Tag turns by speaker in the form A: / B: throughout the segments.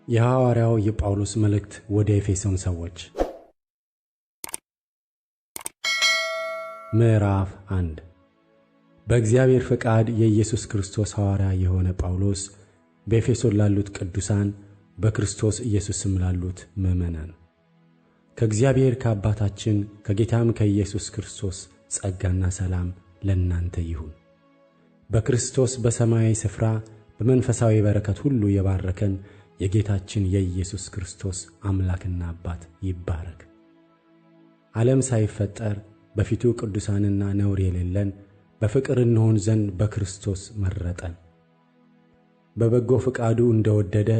A: የሐዋርያው የጳውሎስ መልእክት ወደ ኤፌሶን ሰዎች ምዕራፍ 1። በእግዚአብሔር ፈቃድ የኢየሱስ ክርስቶስ ሐዋርያ የሆነ ጳውሎስ በኤፌሶን ላሉት ቅዱሳን በክርስቶስ ኢየሱስም ላሉት ምእመናን ከእግዚአብሔር ከአባታችን ከጌታም ከኢየሱስ ክርስቶስ ጸጋና ሰላም ለእናንተ ይሁን። በክርስቶስ በሰማያዊ ስፍራ በመንፈሳዊ በረከት ሁሉ የባረከን የጌታችን የኢየሱስ ክርስቶስ አምላክና አባት ይባረክ። ዓለም ሳይፈጠር በፊቱ ቅዱሳንና ነውር የሌለን በፍቅር እንሆን ዘንድ በክርስቶስ መረጠን። በበጎ ፈቃዱ እንደወደደ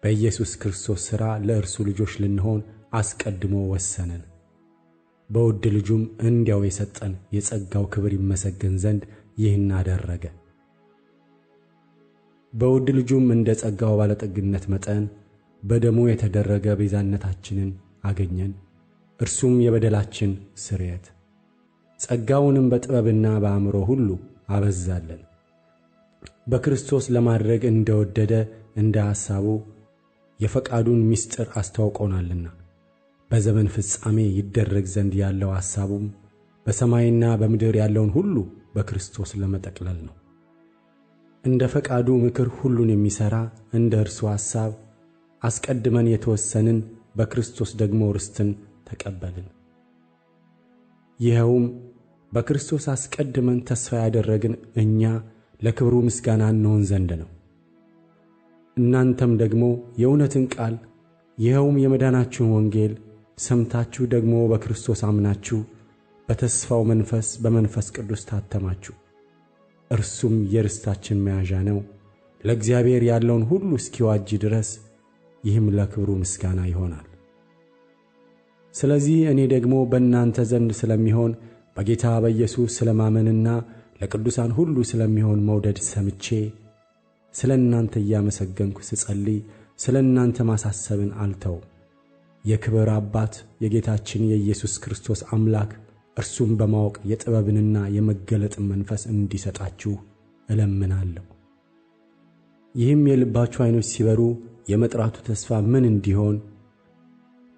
A: በኢየሱስ ክርስቶስ ሥራ ለእርሱ ልጆች ልንሆን አስቀድሞ ወሰነን። በውድ ልጁም እንዲያው የሰጠን የጸጋው ክብር ይመሰገን ዘንድ ይህን አደረገ። በውድ ልጁም እንደ ጸጋው ባለጠግነት መጠን በደሙ የተደረገ ቤዛነታችንን አገኘን፣ እርሱም የበደላችን ስርየት። ጸጋውንም በጥበብና በአእምሮ ሁሉ አበዛለን፣ በክርስቶስ ለማድረግ እንደወደደ እንደ ሐሳቡ የፈቃዱን ምስጢር አስታውቆናልና። በዘመን ፍጻሜ ይደረግ ዘንድ ያለው ሐሳቡም በሰማይና በምድር ያለውን ሁሉ በክርስቶስ ለመጠቅለል ነው። እንደ ፈቃዱ ምክር ሁሉን የሚሠራ እንደ እርሱ ሐሳብ አስቀድመን የተወሰንን በክርስቶስ ደግሞ ርስትን ተቀበልን። ይኸውም በክርስቶስ አስቀድመን ተስፋ ያደረግን እኛ ለክብሩ ምስጋና እንሆን ዘንድ ነው። እናንተም ደግሞ የእውነትን ቃል ይኸውም የመዳናችሁን ወንጌል ሰምታችሁ ደግሞ በክርስቶስ አምናችሁ በተስፋው መንፈስ በመንፈስ ቅዱስ ታተማችሁ። እርሱም የርስታችን መያዣ ነው፣ ለእግዚአብሔር ያለውን ሁሉ እስኪዋጅ ድረስ። ይህም ለክብሩ ምስጋና ይሆናል። ስለዚህ እኔ ደግሞ በእናንተ ዘንድ ስለሚሆን በጌታ በኢየሱስ ስለማመንና ለቅዱሳን ሁሉ ስለሚሆን መውደድ ሰምቼ ስለ እናንተ እያመሰገንኩ ስጸልይ ስለ እናንተ ማሳሰብን አልተውም። የክብር አባት የጌታችን የኢየሱስ ክርስቶስ አምላክ እርሱም በማወቅ የጥበብንና የመገለጥን መንፈስ እንዲሰጣችሁ እለምናለሁ። ይህም የልባችሁ ዓይኖች ሲበሩ የመጥራቱ ተስፋ ምን እንዲሆን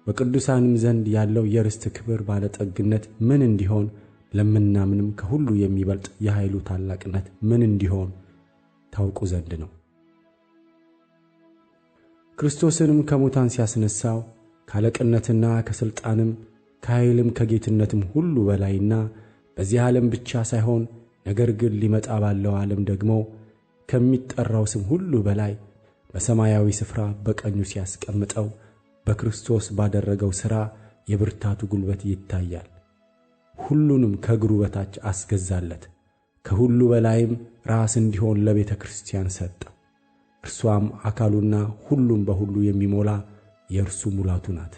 A: በቅዱሳንም ዘንድ ያለው የርስት ክብር ባለጠግነት ምን እንዲሆን ለምናምንም ከሁሉ የሚበልጥ የኃይሉ ታላቅነት ምን እንዲሆን ታውቁ ዘንድ ነው። ክርስቶስንም ከሙታን ሲያስነሣው ካለቅነትና ከሥልጣንም ከኃይልም ከጌትነትም ሁሉ በላይና በዚህ ዓለም ብቻ ሳይሆን ነገር ግን ሊመጣ ባለው ዓለም ደግሞ ከሚጠራው ስም ሁሉ በላይ በሰማያዊ ስፍራ በቀኙ ሲያስቀምጠው በክርስቶስ ባደረገው ሥራ የብርታቱ ጉልበት ይታያል። ሁሉንም ከእግሩ በታች አስገዛለት፣ ከሁሉ በላይም ራስ እንዲሆን ለቤተ ክርስቲያን ሰጠው። እርሷም አካሉና ሁሉም በሁሉ የሚሞላ የእርሱ ሙላቱ ናት።